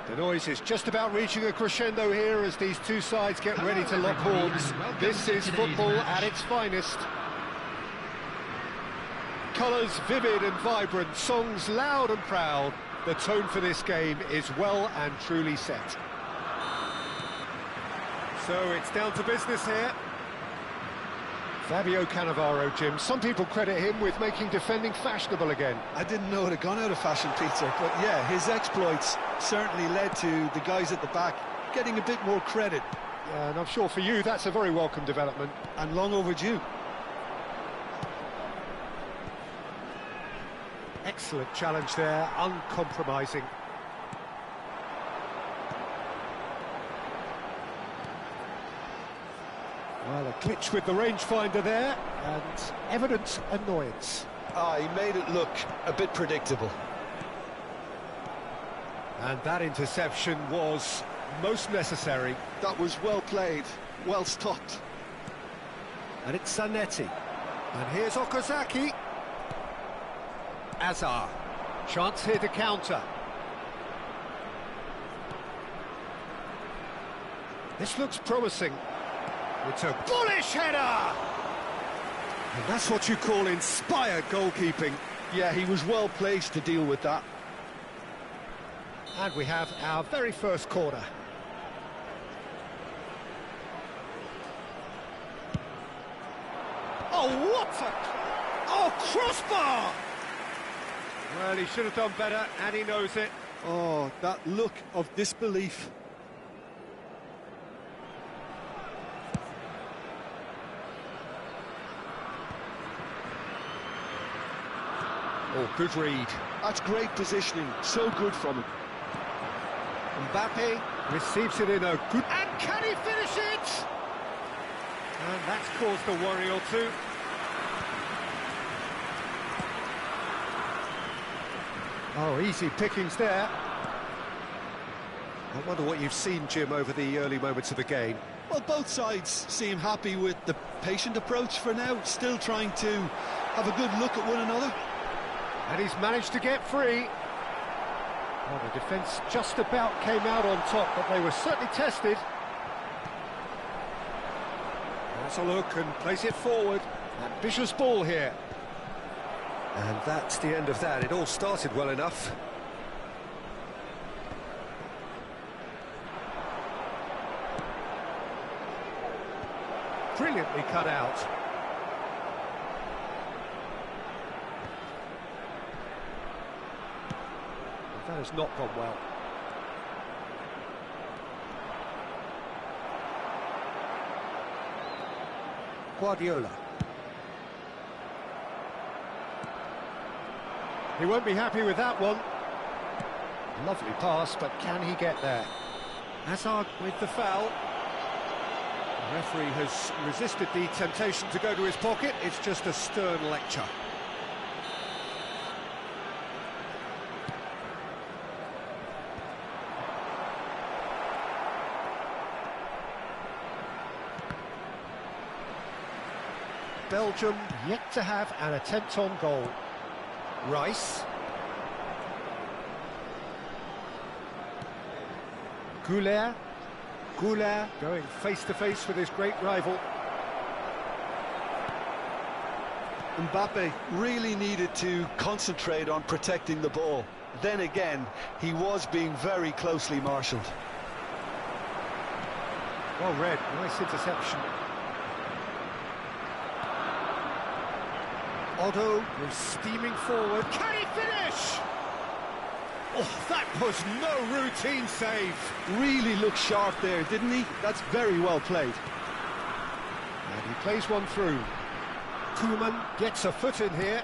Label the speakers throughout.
Speaker 1: The noise is just about reaching a crescendo here as these two sides get ready to lock horns. This is football at its finest. Colours vivid and vibrant, songs loud and proud. The tone for this game is well and truly set. So it's down to business here. Fabio Cannavaro, Jim. Some people credit him with making defending fashionable again.
Speaker 2: I didn't know it had gone out of fashion, Peter, but yeah, his exploits certainly led to the guys at the back getting a bit more credit.
Speaker 1: Yeah, and I'm sure for you that's a very welcome development.
Speaker 2: And long overdue.
Speaker 1: Excellent challenge there, uncompromising. Well, a glitch with the rangefinder there, and evident annoyance.
Speaker 2: He made it look a bit predictable.
Speaker 1: And that interception was most necessary.
Speaker 2: That was well played, well stopped.
Speaker 1: And it's Zanetti. And here's Okazaki. Azar. Chance here to counter. This looks promising. It's a bullish header! And that's what you call inspired goalkeeping.
Speaker 2: Yeah, he was well placed to deal with that.
Speaker 1: And we have our very first corner. Oh, what a... Oh, crossbar! Well, he should have done better, and he knows it.
Speaker 2: Oh, that look of disbelief.
Speaker 1: Oh, good read.
Speaker 2: That's great positioning, so good from him.
Speaker 1: Mbappe receives it in a good... And can he finish it? And that's caused a worry or two. Oh, easy pickings there. I wonder what you've seen, Jim, over the early moments of the game.
Speaker 2: Well, both sides seem happy with the patient approach for now, still trying to have a good look at one another.
Speaker 1: And he's managed to get free. Well, the defence just about came out on top, but they were certainly tested. Let's a look and place it forward. Ambitious ball here. And that's the end of that. It all started well enough. Brilliantly cut out. That has not gone well. Guardiola. He won't be happy with that one. Lovely pass, but can he get there? Hazard with the foul. The referee has resisted the temptation to go to his pocket. It's just a stern lecture. Belgium yet to have an attempt on goal. Rice. Goulet. Goulet going face-to-face with his great rival.
Speaker 2: Mbappe really needed to concentrate on protecting the ball. Then again, he was being very closely marshalled.
Speaker 1: Well read, nice interception. Otto is steaming forward. Can he finish? Oh, that was no routine save.
Speaker 2: Really looked sharp there, didn't he? That's very well played.
Speaker 1: And he plays one through. Koeman gets a foot in here.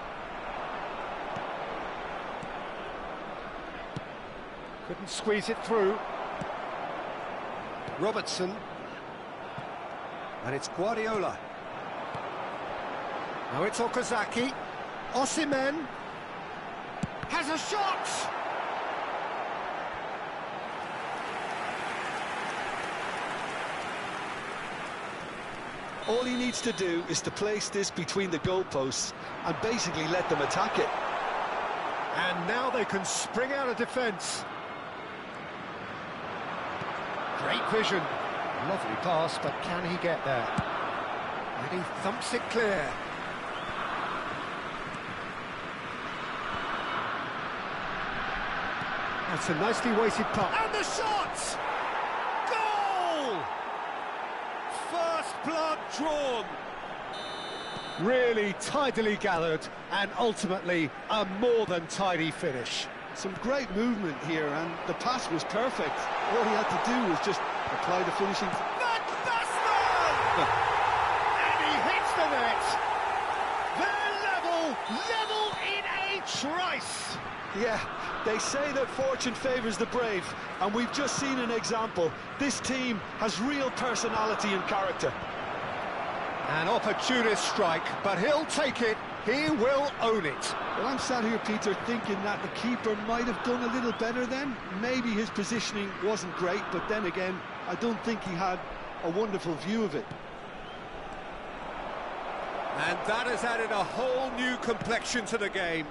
Speaker 1: Couldn't squeeze it through. Robertson. And it's Guardiola. Now it's Okazaki. Osimhen has a shot!
Speaker 2: All he needs to do is to place this between the goalposts and basically let them attack it.
Speaker 1: And now they can spring out of defence. Great vision. Lovely pass, but can he get there? And he thumps it clear. That's a nicely weighted puck. And the shot! Goal! First blood drawn. Really tidily gathered, and ultimately a more than tidy finish.
Speaker 2: Some great movement here, and the pass was perfect. All he had to do was just apply the finishing...
Speaker 1: Van Basten! And he hits the net! They're level in a trice!
Speaker 2: Yeah, they say that fortune favours the brave, and we've just seen an example. This team has real personality and character.
Speaker 1: An opportunist strike, but he'll take it. He will own it.
Speaker 2: Well, I'm sat here, Peter, thinking that the keeper might have done a little better then. Maybe his positioning wasn't great, but then again, I don't think he had a wonderful view of it.
Speaker 1: And that has added a whole new complexion to the game.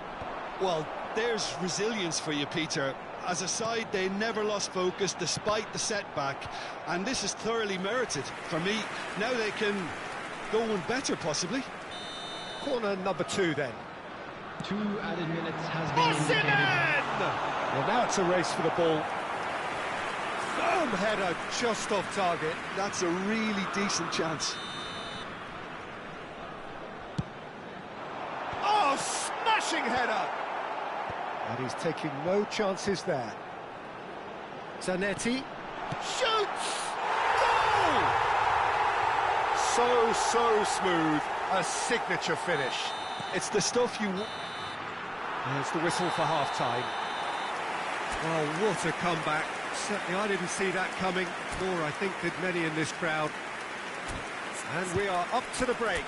Speaker 2: Well, there's resilience for you, Peter. As a side, they never lost focus despite the setback, and this is thoroughly merited. For me, now they can go one better, possibly.
Speaker 1: Corner number 2, then.
Speaker 3: 2 added minutes has been indicated.
Speaker 1: Well, now it's a race for the ball. Firm header just off target.
Speaker 2: That's a really decent chance.
Speaker 1: Oh, smashing header! And he's taking no chances there. Zanetti shoots! Goal! So smooth, a signature finish.
Speaker 2: It's the stuff you...
Speaker 1: There's the whistle for half-time. Oh, what a comeback. Certainly I didn't see that coming, nor I think did many in this crowd. And we are up to the break.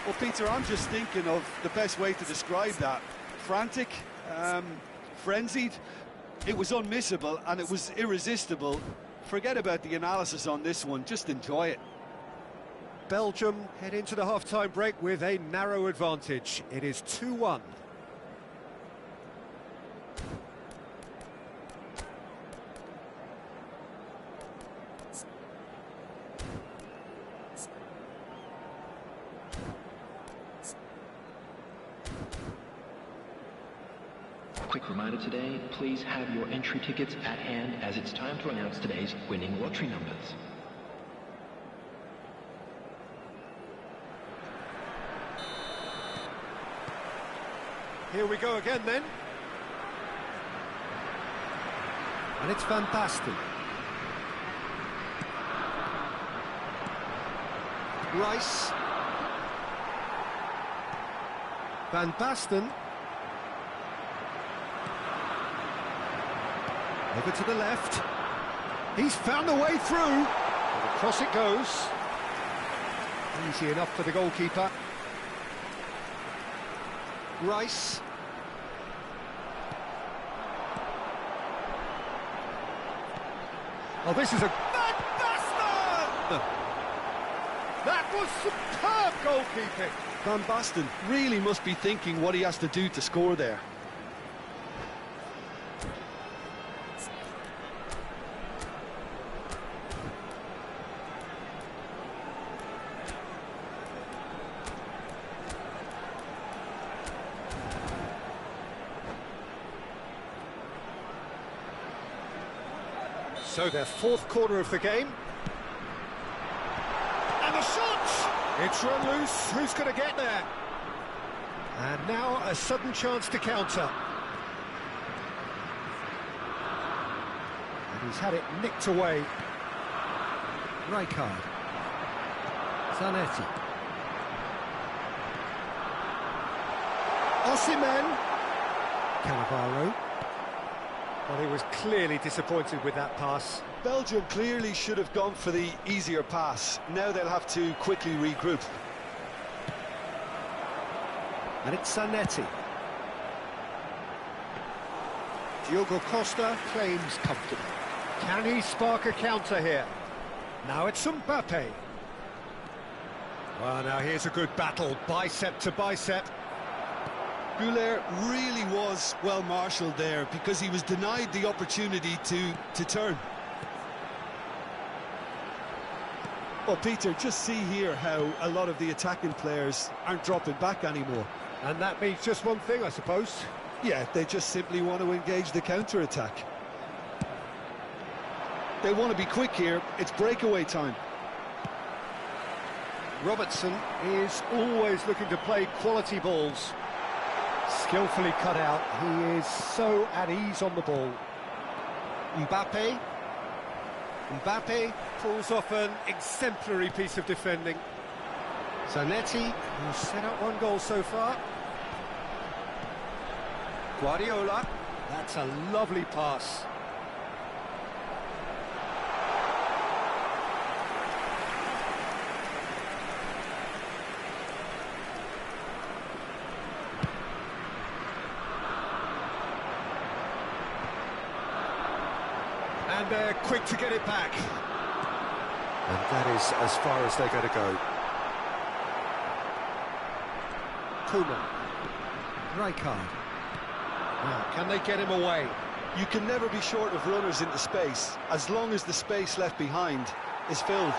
Speaker 2: Well, Peter, I'm just thinking of the best way to describe that. Frantic, frenzied. It was unmissable and it was irresistible. Forget about the analysis on this one, just enjoy it.
Speaker 1: Belgium head into the half-time break with a narrow advantage. It is 2-1.
Speaker 3: Quick reminder today, please have your entry tickets at hand as it's time to announce today's winning lottery numbers.
Speaker 1: Here we go again then. And it's Van Basten. Rice. Van Basten. Over to the left. He's found a way through. And across it goes. Easy enough for the goalkeeper. Rice. Oh, this is a... Van Basten! That was superb goalkeeping.
Speaker 2: Van Basten really must be thinking what he has to do to score there.
Speaker 1: So their fourth corner of the game. And the shot! It's run loose. Who's going to get there? And now a sudden chance to counter. And he's had it nicked away. Rijkaard. Zanetti. Osimhen. Cannavaro. Well, he was clearly disappointed with that pass.
Speaker 2: Belgium clearly should have gone for the easier pass. Now they'll have to quickly regroup.
Speaker 1: And it's Zanetti. Diogo Costa claims comfortably. Can he spark a counter here? Now it's Mbappe. Well, now here's a good battle, bicep to bicep.
Speaker 2: Goulet really was well marshalled there because he was denied the opportunity to turn. Well, Peter, just see here how a lot of the attacking players aren't dropping back anymore.
Speaker 1: And that means just one thing, I suppose.
Speaker 2: Yeah, they just simply want to engage the counter-attack. They want to be quick here. It's breakaway time.
Speaker 1: Robertson is always looking to play quality balls. Skillfully cut out. He is so at ease on the ball. Mbappe. Mbappe pulls off an exemplary piece of defending. Zanetti, who's set up one goal so far. Guardiola. That's a lovely pass. And they're quick to get it back. And that is as far as they're going to go. Koeman. Rijkaard. Now, can they get him away?
Speaker 2: You can never be short of runners into space, as long as the space left behind is filled.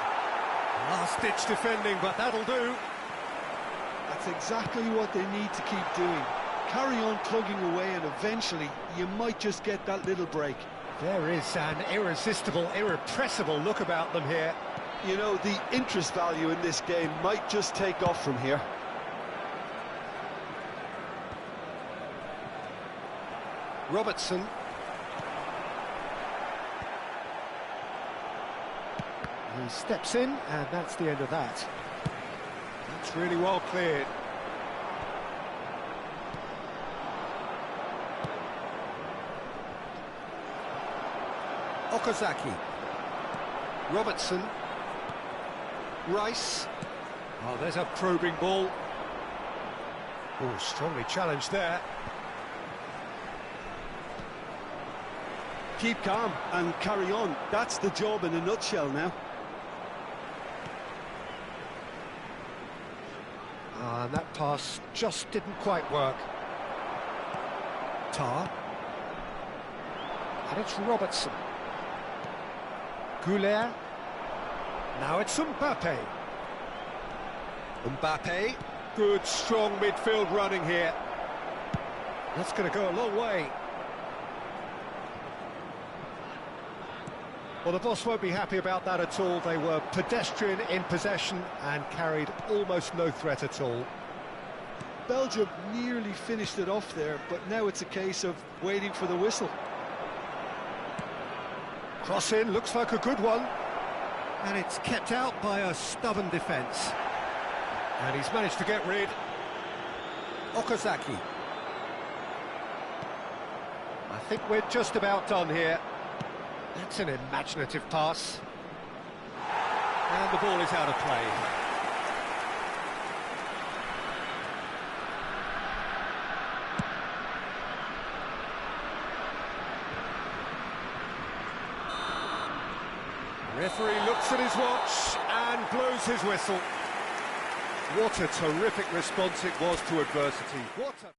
Speaker 1: Last-ditch defending, but that'll do.
Speaker 2: That's exactly what they need to keep doing. Carry on plugging away, and eventually you might just get that little break.
Speaker 1: There is an irresistible, irrepressible look about them here.
Speaker 2: You know, the interest value in this game might just take off from here.
Speaker 1: Robertson. He steps in, and that's the end of that. That's really well cleared. Okazaki. Robertson. Rice. Oh, there's a probing ball. Oh, strongly challenged there.
Speaker 2: Keep calm and carry on. That's the job in a nutshell now.
Speaker 1: And that pass just didn't quite work. Tar. And it's Robertson. Goulet. Now it's Mbappe. Mbappe. Good, strong midfield running here. That's going to go a long way. Well, the boss won't be happy about that at all. They were pedestrian in possession and carried almost no threat at all.
Speaker 2: Belgium nearly finished it off there, but now it's a case of waiting for the whistle.
Speaker 1: Cross in, looks like a good one. And it's kept out by a stubborn defence. And he's managed to get rid. Okazaki. I think we're just about done here. That's an imaginative pass. And the ball is out of play. Referee looks at his watch and blows his whistle. What a terrific response it was to adversity. What a...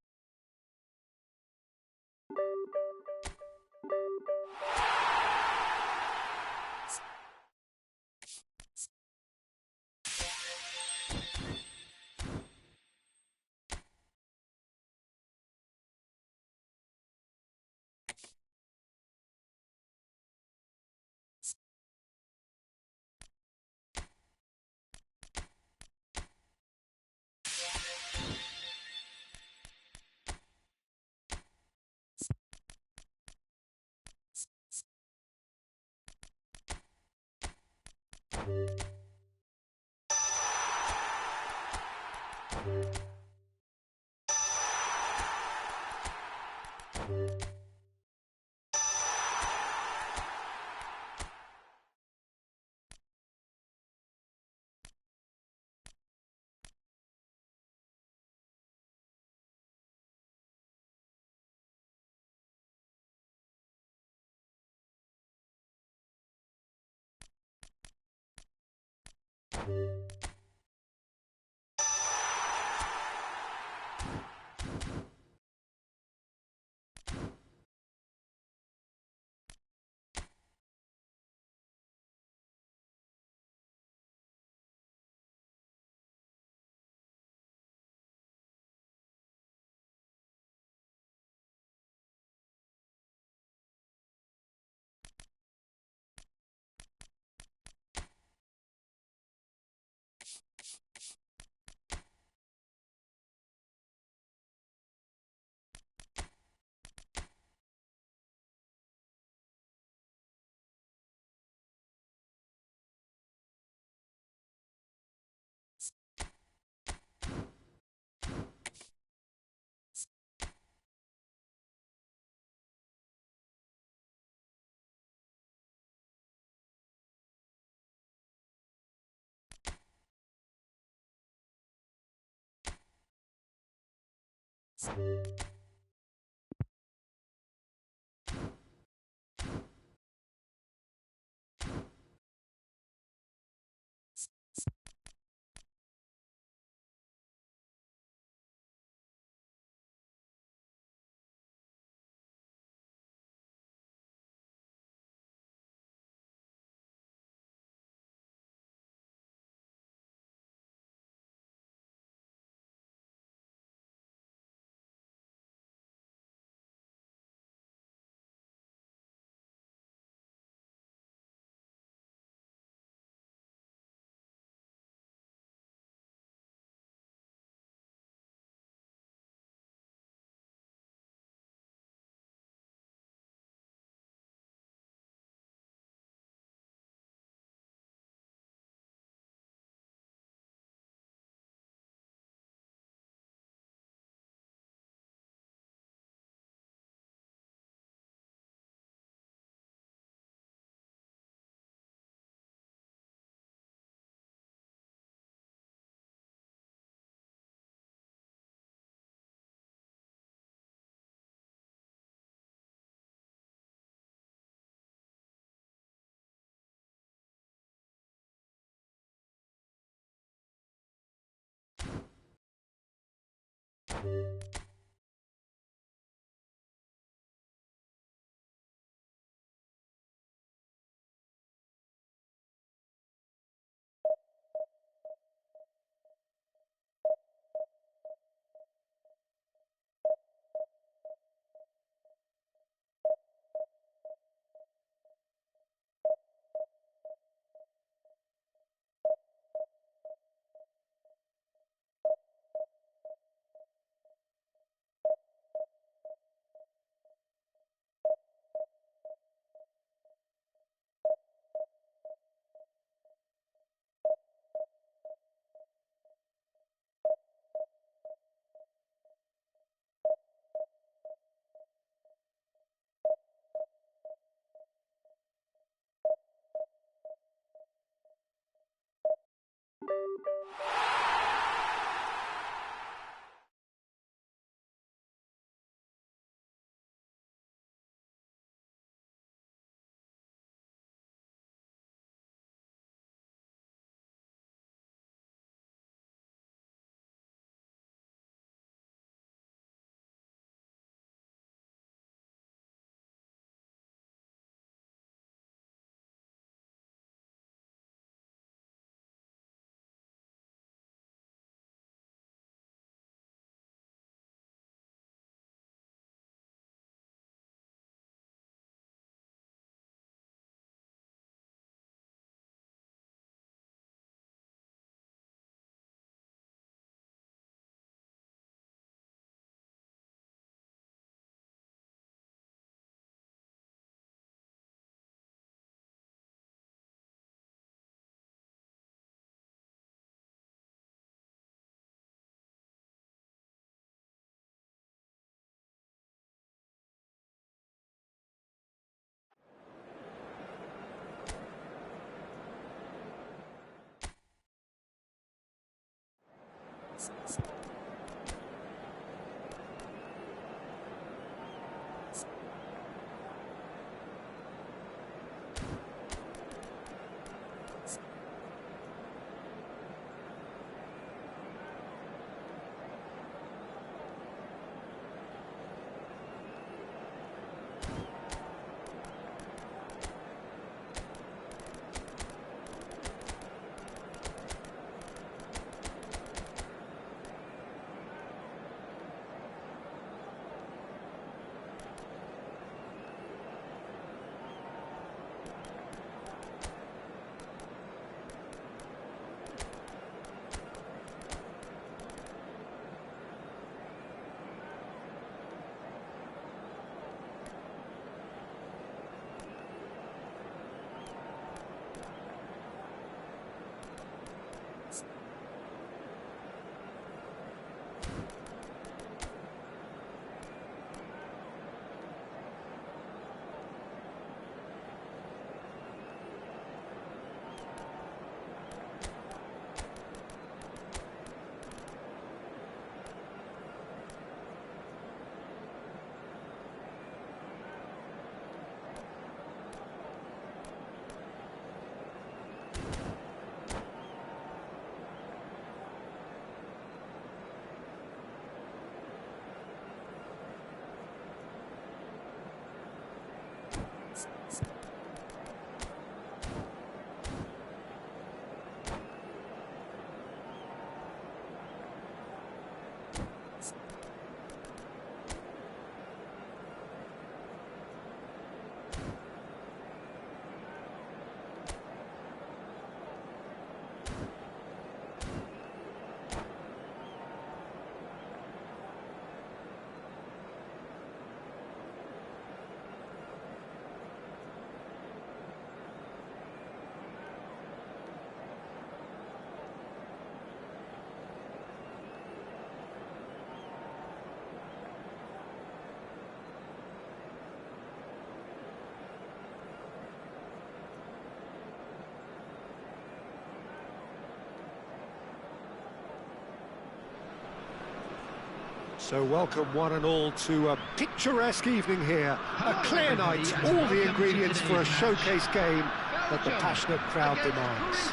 Speaker 1: So welcome one and all to a picturesque evening here. A clear night, all the ingredients for a showcase game that the passionate crowd demands.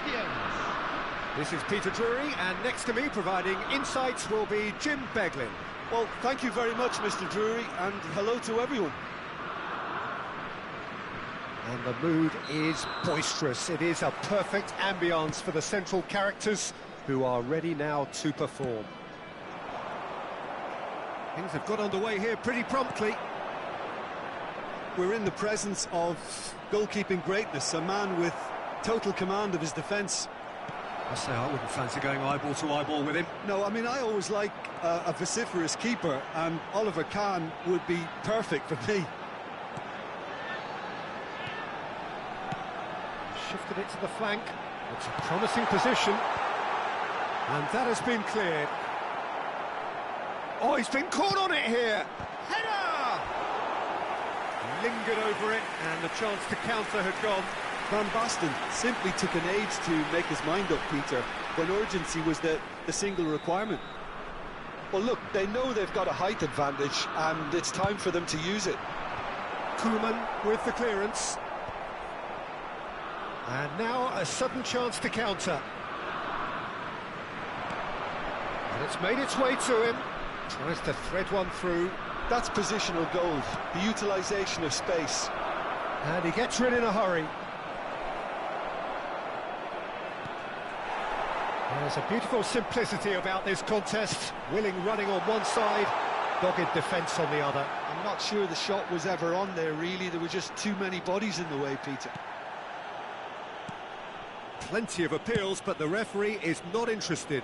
Speaker 1: This is Peter Drury, and next to me providing insights will be Jim Beglin.
Speaker 2: Well, thank you very much, Mr. Drury, and hello to everyone.
Speaker 1: And the mood is boisterous. It is a perfect ambience for the central characters who are ready now to perform. Things have got underway here pretty promptly.
Speaker 2: We're in the presence of goalkeeping greatness, a man with total command of his defence.
Speaker 1: I say I wouldn't fancy going eyeball to eyeball with him.
Speaker 2: No, I mean, I always like a vociferous keeper, and Oliver Kahn would be perfect for me.
Speaker 1: Shifted it to the flank. It's a promising position. And that has been cleared. Oh, he's been caught on it here. Header! Lingered over it, and the chance to counter had gone.
Speaker 2: Van Basten simply took an age to make his mind up, Peter, when urgency was the single requirement. Well, look, they know they've got a height advantage, and it's time for them to use it.
Speaker 1: Koeman with the clearance. And now a sudden chance to counter. And it's made its way to him. Tries to thread one through.
Speaker 2: That's positional gold, the utilisation of space.
Speaker 1: And he gets rid in a hurry. There's a beautiful simplicity about this contest. Willing running on one side, dogged defence on the other.
Speaker 2: I'm not sure the shot was ever on there, really. There were just too many bodies in the way, Peter.
Speaker 1: Plenty of appeals, but the referee is not interested.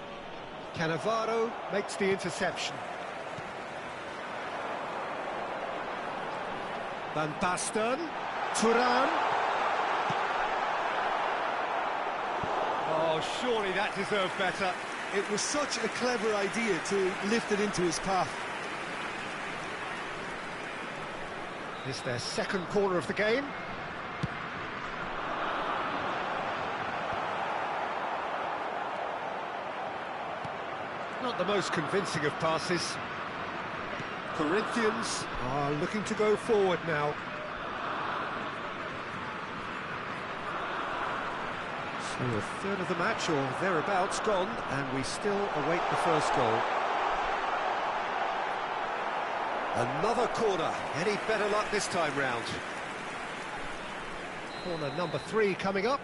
Speaker 1: Cannavaro makes the interception. Van Basten, Thuram. Oh, surely that deserved better.
Speaker 2: It was such a clever idea to lift it into his path.
Speaker 1: It's their second corner of the game. Not the most convincing of passes. Corinthians are looking to go forward now. So a third of the match, or thereabouts, gone, and we still await the first goal. Another corner. Any better luck this time round? Corner number 3 coming up.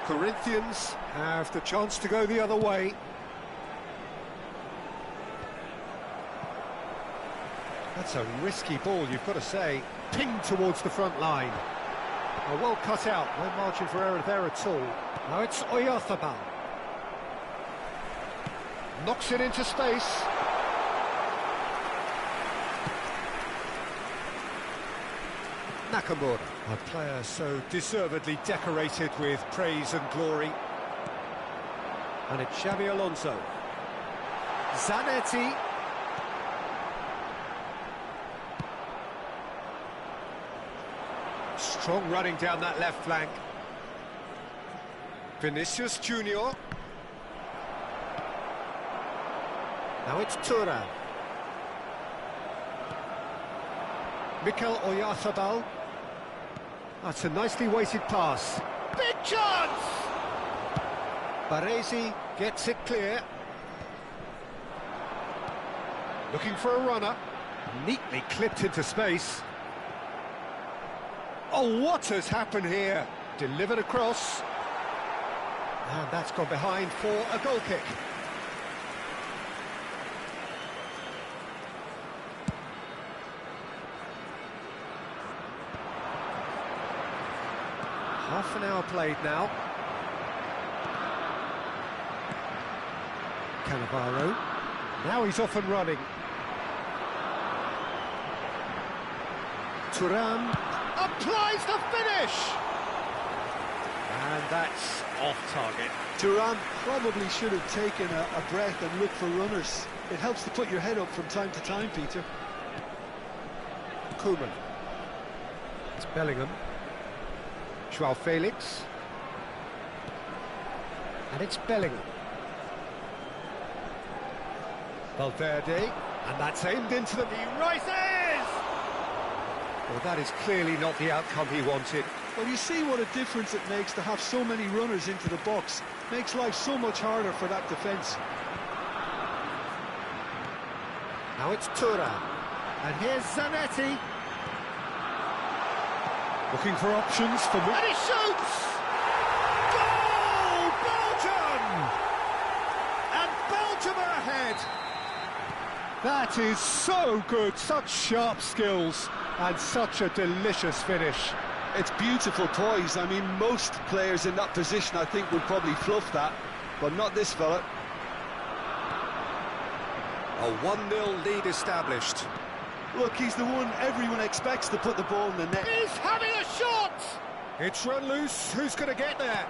Speaker 1: Corinthians have the chance to go the other way. That's a risky ball, you've got to say. Pinged towards the front line. Well cut out, no margin for error there at all. Now it's Oyarzabal. Knocks it into space. Nakamura, a player so deservedly decorated with praise and glory. And it's Xabi Alonso. Zanetti. Strong running down that left flank. Vinicius Junior. Now it's Thuram. Mikel Oyarzabal. That's a nicely weighted pass. Big chance! Baresi gets it clear. Looking for a runner. Neatly clipped into space. Oh, what has happened here? Delivered across. And that's gone behind for a goal kick. Half an hour played now. Cannavaro. Now he's off and running. Thuram applies the finish! And that's off target.
Speaker 2: Thuram probably should have taken a breath and looked for runners. It helps to put your head up from time to time, Peter.
Speaker 1: Koeman. It's Bellingham. Joao Felix. And it's Bellingham. Valverde, and that's aimed into the... He rises! Well, that is clearly not the outcome he wanted.
Speaker 2: Well, you see what a difference it makes to have so many runners into the box. Makes life so much harder for that defence.
Speaker 1: Now it's Thuram. And here's Zanetti. Looking for options for... And he shoots! Goal! Belgium! And Belgium are ahead! That is so good, such sharp skills, and such a delicious finish.
Speaker 2: It's beautiful poise. I mean, most players in that position, I think, would probably fluff that, but not this fella.
Speaker 1: A 1-0 lead established.
Speaker 2: Look, he's the one everyone expects to put the ball in the net.
Speaker 1: He's having a shot! It's run loose. Who's going to get there?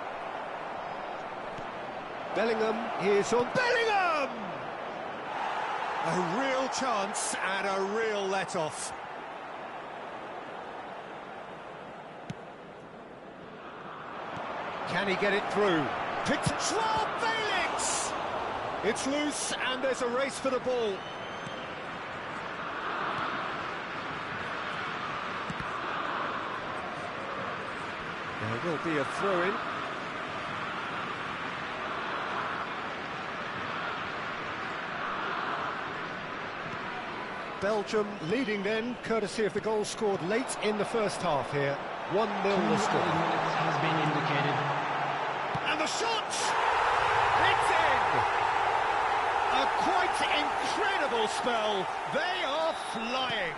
Speaker 1: Bellingham is on. Bellingham! A real chance and a real let-off. Can he get it through? Picked Joao Felix! It's loose and there's a race for the ball. There will be a throw-in. Belgium leading then, courtesy of the goal scored late in the first half here. 1-0 the score.
Speaker 3: Has been indicated.
Speaker 1: And the shot! It's in! A quite incredible spell. They are flying.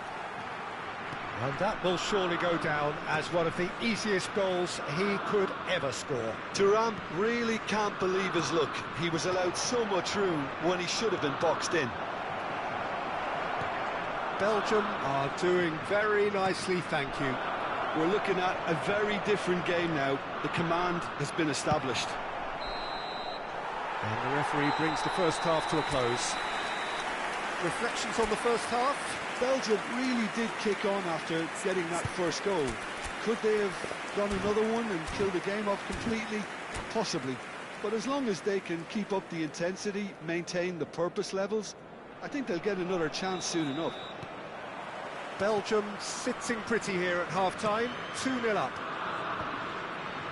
Speaker 1: And that will surely go down as one of the easiest goals he could ever score.
Speaker 2: Thuram really can't believe his luck. He was allowed so much room when he should have been boxed in.
Speaker 1: Belgium are doing very nicely, thank you.
Speaker 2: We're looking at a very different game now. The command has been established.
Speaker 1: And the referee brings the first half to a close. Reflections on the first half?
Speaker 2: Belgium really did kick on after getting that first goal. Could they have done another one and killed the game off completely? Possibly. But as long as they can keep up the intensity, maintain the purpose levels, I think they'll get another chance soon enough.
Speaker 1: Belgium sitting pretty here at half-time, 2-0 up.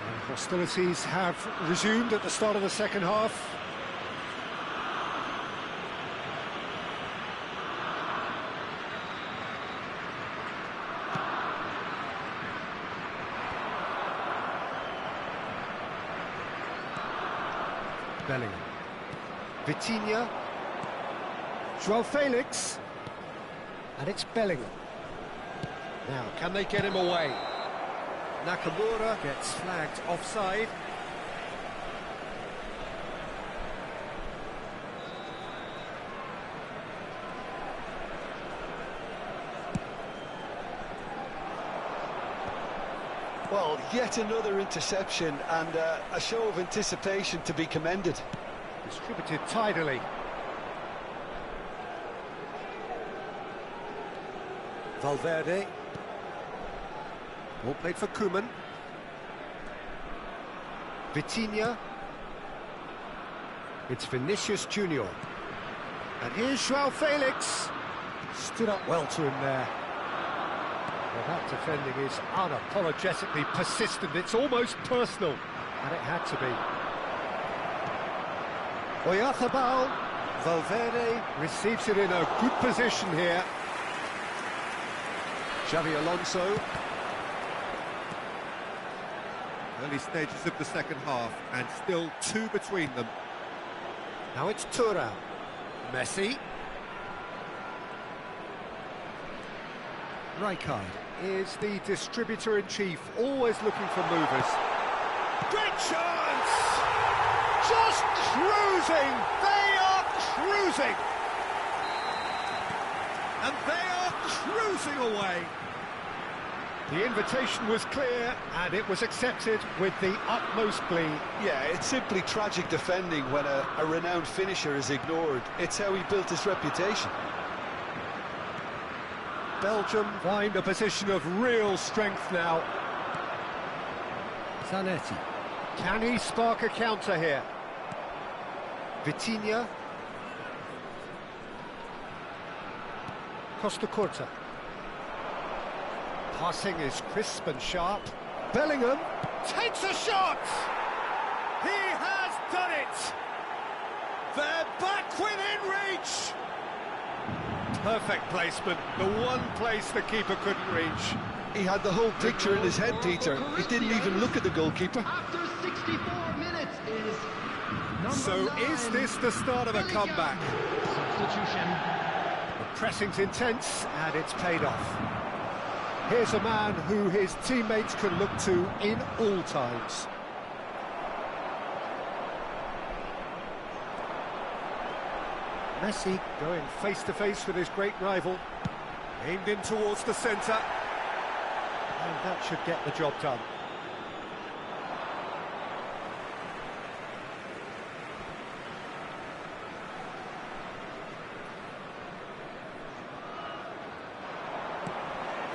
Speaker 1: And hostilities have resumed at the start of the second half. Bellingham. Vitinha. Joao Felix. And it's Bellingham. Now, can they get him away? Nakamura gets flagged offside.
Speaker 2: Well, yet another interception and a show of anticipation to be commended.
Speaker 1: Distributed tidily. Valverde. Ball played for Koeman. Vitinha. It's Vinicius Junior. And here's Joao Felix. Stood up well to him there. Well, that defending is unapologetically persistent. It's almost personal. And it had to be. Oyarzabal. Valverde receives it in a good position here. Xavi Alonso. Early stages of the second half, and still 2 between them. Now it's Thuram. Messi. Rijkaard is the distributor-in-chief, always looking for movers. Great chance! Just cruising! They are cruising! And they are cruising away! The invitation was clear, and it was accepted with the utmost glee.
Speaker 2: Yeah, it's simply tragic defending when a renowned finisher is ignored. It's how he built his reputation.
Speaker 1: Belgium find a position of real strength now. Zanetti. Can he spark a counter here? Vitinha. Costa Curta. Passing is crisp and sharp. Bellingham takes a shot! He has done it! They're back within reach! Perfect placement, the one place the keeper couldn't reach.
Speaker 2: He had the whole picture in his head, Peter. He didn't even look at the goalkeeper.
Speaker 3: After 64 minutes is
Speaker 1: So is this the start of a comeback?
Speaker 3: substitution.
Speaker 1: The pressing's intense and it's paid off. Here's a man who his teammates can look to in all times. Messi going face-to-face with his great rival. Aimed in towards the centre. And that should get the job done.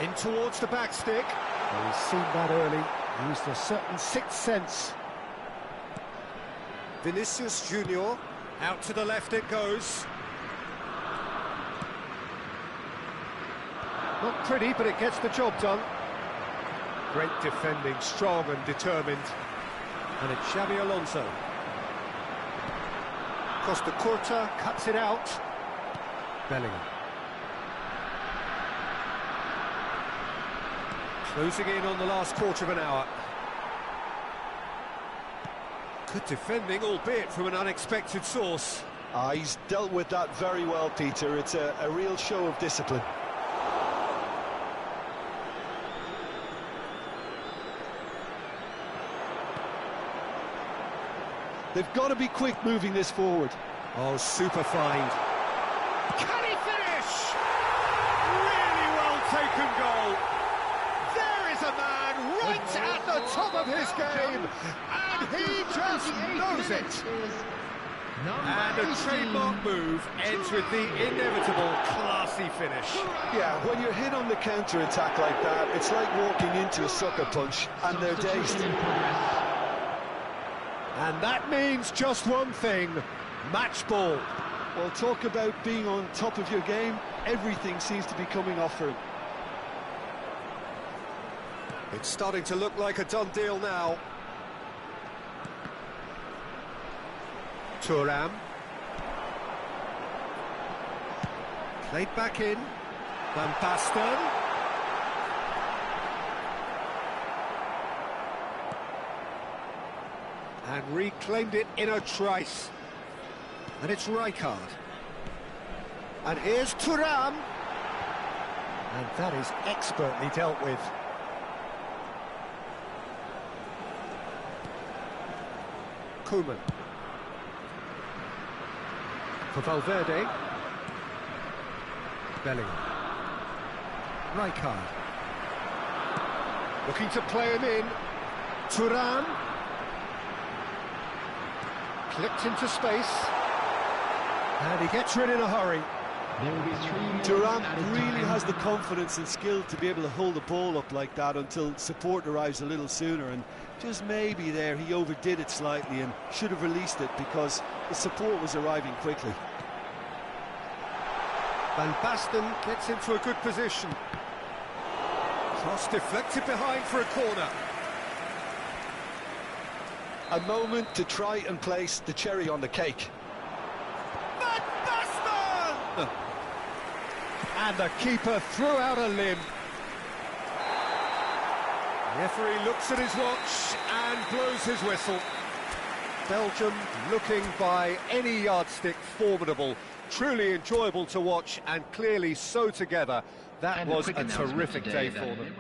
Speaker 1: In towards the back stick. Well, he's seen that early. Used a certain sixth sense. Vinicius Junior. Out to the left it goes. Not pretty, but it gets the job done. Great defending, strong and determined. And it's Xabi Alonso. Costa Curta cuts it out. Bellingham. Closing in on the last quarter of an hour. Good defending, albeit from an unexpected source.
Speaker 2: He's dealt with that very well, Peter. It's a real show of discipline. They've got to be quick moving this forward.
Speaker 1: Oh, super find. Can he finish? Really well taken goal. There is a man right at the top of his game, and he just knows it. And a trademark move ends with the inevitable classy finish.
Speaker 2: Yeah, when you're hit on the counter-attack like that, it's like walking into a sucker punch, and they're dazed.
Speaker 1: And that means just one thing, match ball.
Speaker 2: Well, talk about being on top of your game. Everything seems to be coming off for him.
Speaker 1: It's starting to look like a done deal now. Thuram. Played back in. Van Basten. And reclaimed it in a trice. And it's Rijkaard. And here's Thuram. And that is expertly dealt with. Koeman. For Valverde. Bellingham. Rijkaard. Looking to play him in. Thuram. Clipped into space. And he gets rid in a hurry.
Speaker 3: There will be 3 minutes
Speaker 2: Thuram
Speaker 3: added
Speaker 2: really
Speaker 3: time.
Speaker 2: has the confidence and skill to be able to hold the ball up like that until support arrives a little sooner, and just maybe there he overdid it slightly and should have released it because the support was arriving quickly.
Speaker 1: Van Basten gets into a good position. Cross deflected behind for a corner.
Speaker 2: A moment to try and place the cherry on the cake.
Speaker 1: Van Basten! And the keeper threw out a limb. The referee looks at his watch and blows his whistle. Belgium looking by any yardstick formidable. Truly enjoyable to watch and clearly so together. That
Speaker 3: And
Speaker 1: was
Speaker 3: quick
Speaker 1: a
Speaker 3: announcement
Speaker 1: terrific
Speaker 3: today
Speaker 1: day for
Speaker 3: that
Speaker 1: them.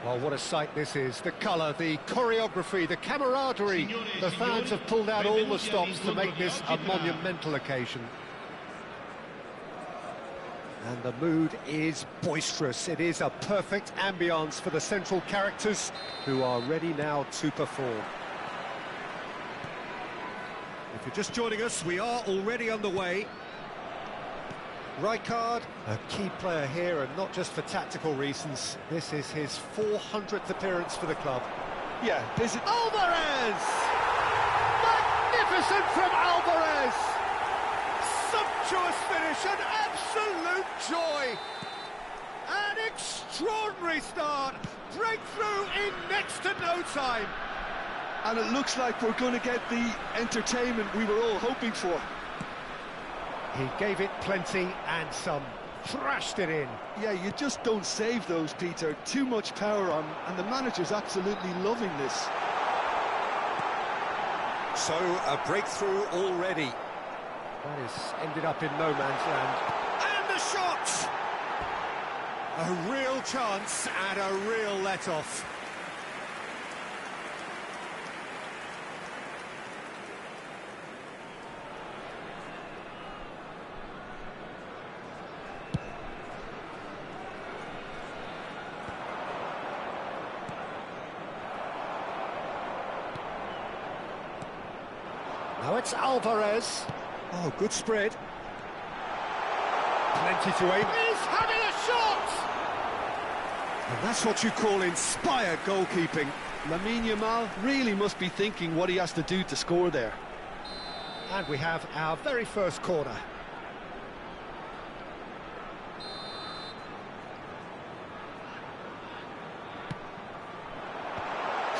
Speaker 1: Well, what a sight this is. The colour, the choreography, the camaraderie. The fans have pulled out all the stops to make this a monumental occasion. And the mood is boisterous. It is a perfect ambience for the central characters who are ready now to perform. If you're just joining us, we are already underway. Rijkaard, a key player here, and not just for tactical reasons. This is his 400th appearance for the club.
Speaker 2: Yeah, this is...
Speaker 1: Alvarez! Magnificent from Alvarez! Sumptuous finish, an absolute joy! An extraordinary start, breakthrough in next to no time.
Speaker 2: And it looks like we're going to get the entertainment we were all hoping for.
Speaker 1: He gave it plenty and some, thrashed it in.
Speaker 2: Yeah, you just don't save those, Peter. Too much power on, and the manager's absolutely loving this.
Speaker 1: So, a breakthrough already. That has ended up in no man's land. And the shot! A real chance and a real let-off. Now it's Alvarez. Oh, good spread. Plenty to aim. He's having a shot! And that's what you call inspired goalkeeping.
Speaker 2: Lamine Yamal really must be thinking what he has to do to score there.
Speaker 1: And we have our very first corner.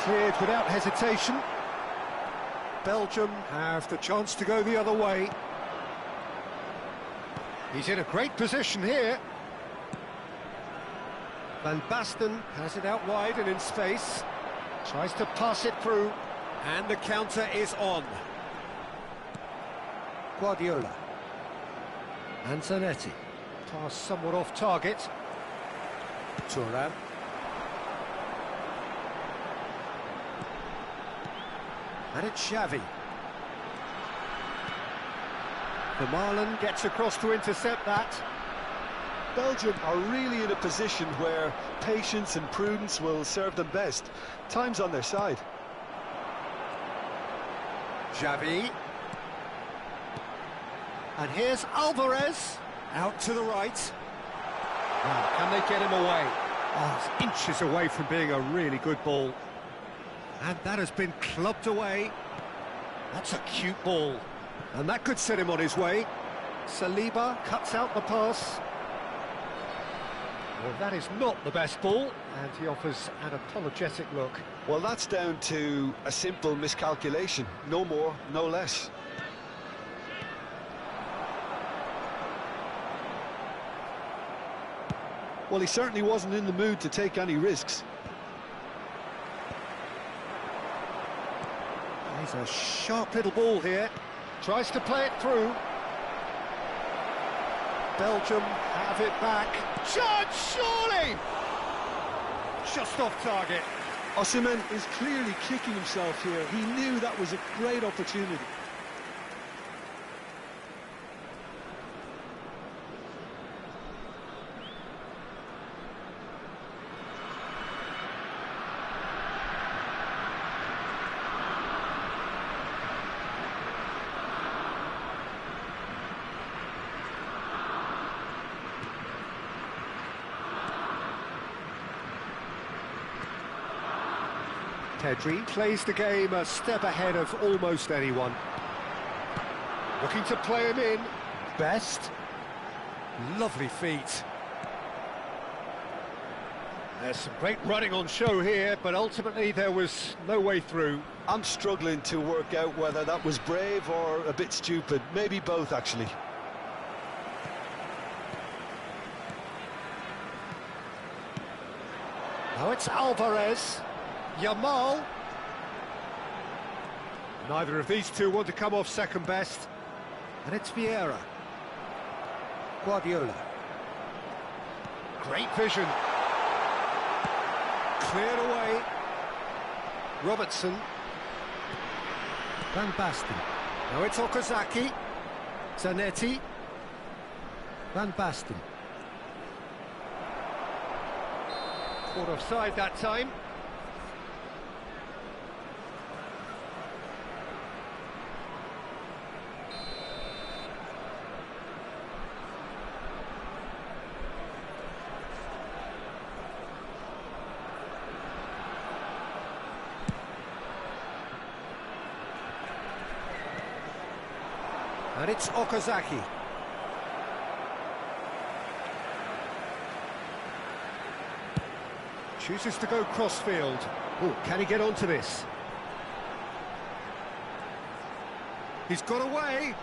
Speaker 1: Cleared without hesitation. Belgium have the chance to go the other way. He's in a great position here. Van Basten has it out wide and in space. Tries to pass it through. And the counter is on. Guardiola. And Zanetti. Pass somewhat off target. Thuram. And it's Xavi. Vermaelen gets across to intercept that.
Speaker 2: Belgium are really in a position where patience and prudence will serve them best. Time's on their side.
Speaker 1: Xavi. And here's Alvarez. Out to the right. Now, can they get him away? Oh, it's inches away from being a really good ball. And that has been clubbed away. That's a cute ball. And that could set him on his way. Saliba cuts out the pass. Well, that is not the best ball, and he offers an apologetic look.
Speaker 2: Well, that's down to a simple miscalculation. No more, no less. Well, he certainly wasn't in the mood to take any risks.
Speaker 1: He's a sharp little ball here. Tries to play it through. Belgium have it back. Chance, surely! Just off target.
Speaker 2: Osimhen is clearly kicking himself here. He knew that was a great opportunity.
Speaker 1: Pedri plays the game a step ahead of almost anyone. Looking to play him in. Best. Lovely feet. There's some great running on show here, but ultimately there was no way through.
Speaker 2: I'm struggling to work out whether that was brave or a bit stupid. Maybe both, actually.
Speaker 1: Now it's Alvarez. Yamal. Neither of these two want to come off second best. And it's Vieira. Guardiola. Great vision. Cleared away. Robertson. Van Basten. Now it's Okazaki. Zanetti. Van Basten. Caught offside that time. And it's Okazaki. Chooses to go crossfield. Oh, can he get onto this? He's got away.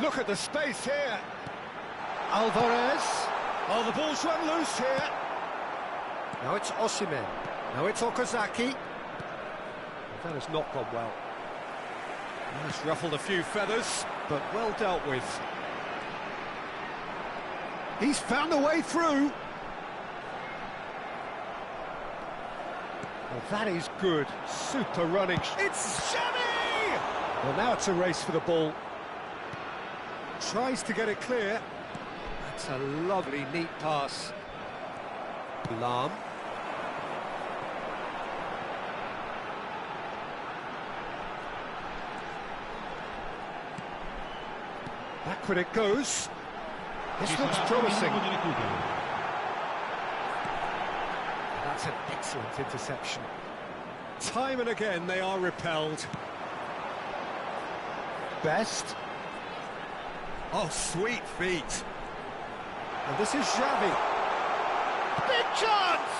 Speaker 1: Look at the space here. Alvarez. Oh, the ball's run loose here. Now it's Osimhen. Now it's Okazaki. That has not gone well. That's ruffled a few feathers, but well dealt with. He's found a way through. Well, that is good. Super running. It's Xavi! Well, now it's a race for the ball. Tries to get it clear. That's a lovely, neat pass. Lahm. Backward it goes. This looks promising. That's an excellent interception. Time and again they are repelled. Best. Oh, sweet feet. And this is Xavi. Big chance!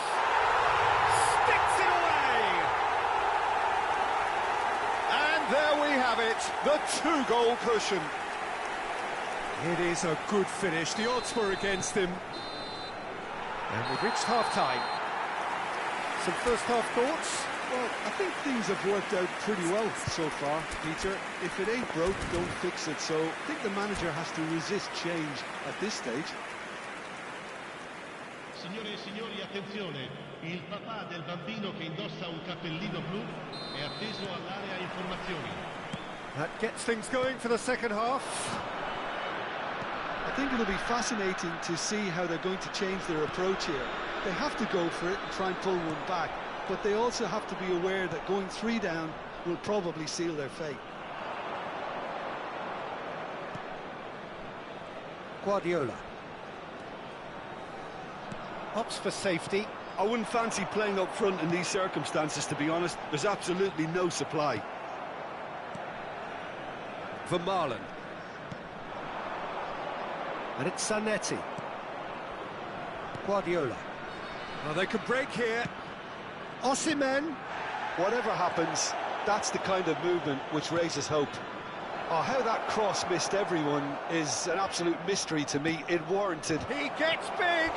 Speaker 1: There we have it, the two-goal cushion. It is a good finish. The odds were against him. And we've reached half-time. Some first-half thoughts?
Speaker 2: Well, I think things have worked out pretty well so far, Peter. If it ain't broke, don't fix it. So I think the manager has to resist change at this stage.
Speaker 4: Signore e signori, attenzione. Il papà del bambino che indossa un cappellino blu è atteso all'area informazioni.
Speaker 1: That gets things going for the second half.
Speaker 2: I think it'll be fascinating to see how they're going to change their approach here. They have to go for it and try and pull one back, but they also have to be aware that going 3 down will probably seal their fate.
Speaker 1: Guardiola opts for safety.
Speaker 2: I wouldn't fancy playing up front in these circumstances, to be honest. There's absolutely no supply.
Speaker 1: Vermaelen. And it's Zanetti. Guardiola. Well, they could break here. Osimhen.
Speaker 2: Whatever happens, that's the kind of movement which raises hope. Oh, how that cross missed everyone is an absolute mystery to me. It warranted.
Speaker 1: He gets big.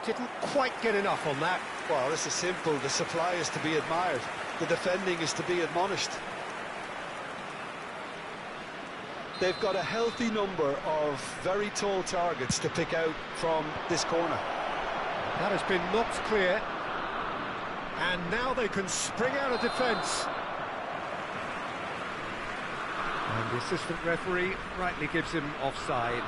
Speaker 1: Didn't quite get enough on that.
Speaker 2: Well, this is simple. The supply is to be admired. The defending is to be admonished. They've got a healthy number of very tall targets to pick out from this corner.
Speaker 1: That has been knocked clear. And now they can spring out of defence. And the assistant referee rightly gives him offside.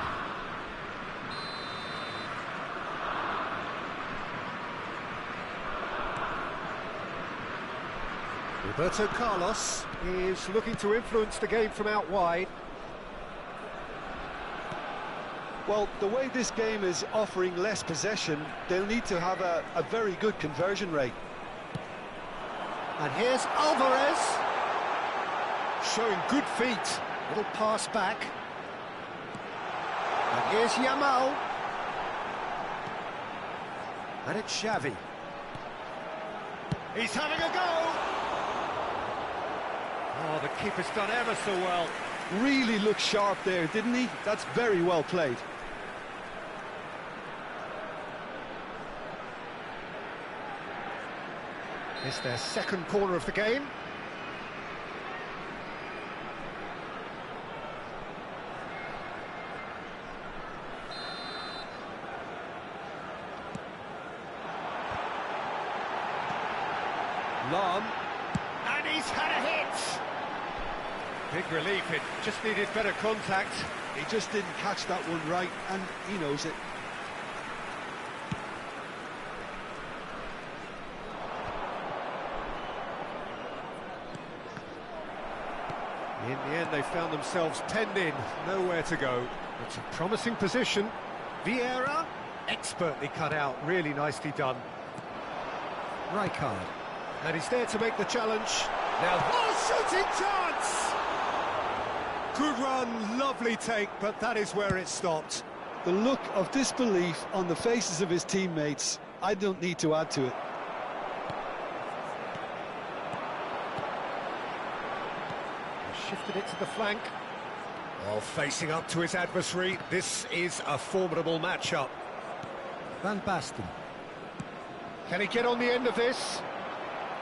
Speaker 1: Roberto Carlos is looking to influence the game from out wide.
Speaker 2: Well, the way this game is offering less possession, they'll need to have a very good conversion rate.
Speaker 1: And here's Alvarez. Showing good feet. Little pass back. And here's Yamal. And it's Xavi. He's having a go. Oh, the keeper's done ever so well.
Speaker 2: Really looked sharp there, didn't he? That's very well played.
Speaker 1: It's their second corner of the game. Lam, and he's had a hit. Big relief, it just needed better contact.
Speaker 2: He just didn't catch that one right, and he knows it.
Speaker 1: In the end, they found themselves penned in, nowhere to go. It's a promising position. Vieira, expertly cut out, really nicely done. Rijkaard, and he's there to make the challenge. Now, oh, shooting chance! Good run, lovely take, but that is where it stopped.
Speaker 2: The look of disbelief on the faces of his teammates, I don't need to add to it.
Speaker 1: Shifted it to the flank. Well, facing up to his adversary, this is a formidable matchup. Van Basten. Can he get on the end of this?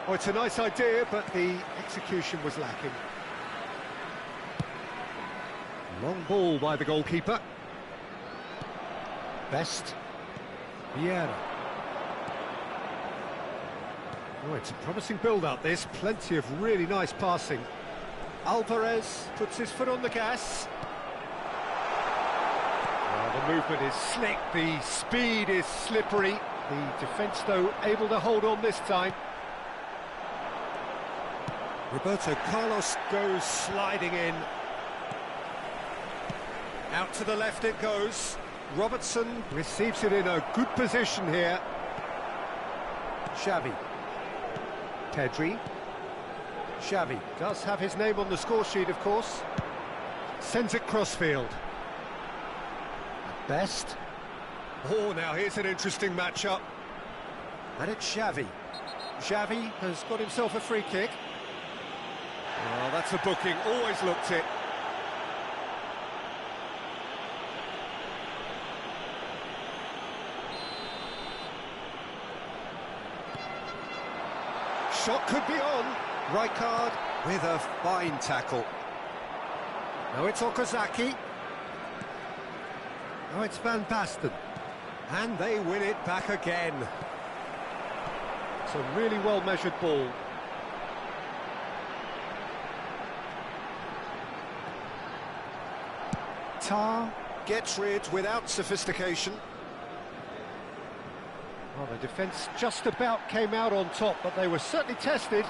Speaker 1: Oh, it's a nice idea, but the execution was lacking. Long ball by the goalkeeper. Best. Vieira. Oh, it's a promising build-up, this. Plenty of really nice passing. Alvarez puts his foot on the gas. Well, the movement is slick, the speed is slippery. The defence, though, able to hold on this time. Roberto Carlos goes sliding in. Out to the left it goes. Robertson receives it in a good position here. Xavi. Pedri. Xavi does have his name on the score sheet, of course. Sends it crossfield. Best. Oh, now here's an interesting matchup. And it's Xavi. Xavi has got himself a free kick. Well, that's a booking, always looked it. Shot could be on. Rijkaard with a fine tackle. Now it's Okazaki. Now it's Van Basten. And they win it back again. It's a really well-measured ball. Tar gets rid without sophistication. Well, the defence just about came out on top, but they were certainly tested.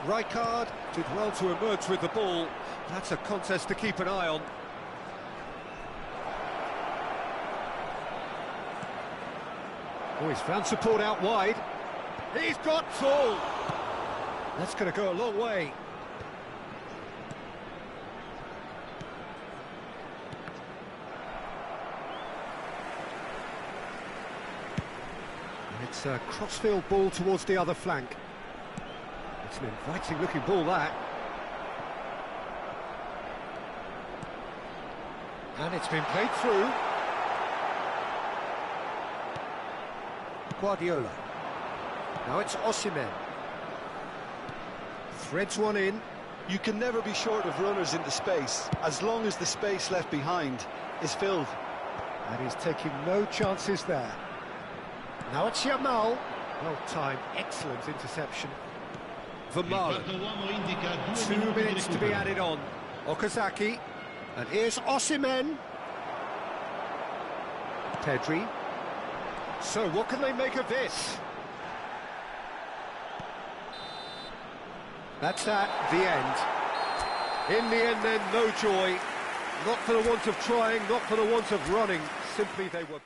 Speaker 1: Rijkaard did well to emerge with the ball. That's a contest to keep an eye on. Oh, he's found support out wide. He's got full. That's going to go a long way. It's a crossfield ball towards the other flank. It's an inviting looking ball, that. And it's been played through. Guardiola. Now it's Osimhen. Threads one in.
Speaker 2: You can never be short of runners into space, as long as the space left behind is filled.
Speaker 1: And he's taking no chances there. Now it's Yamal. Well timed, excellent interception. Vermaelen. 2 minutes to be added on. Okazaki. And here's Osimhen. Pedri. So what can they make of this? That's at the end. In the end then, no joy. Not for the want of trying, not for the want of running. Simply they were...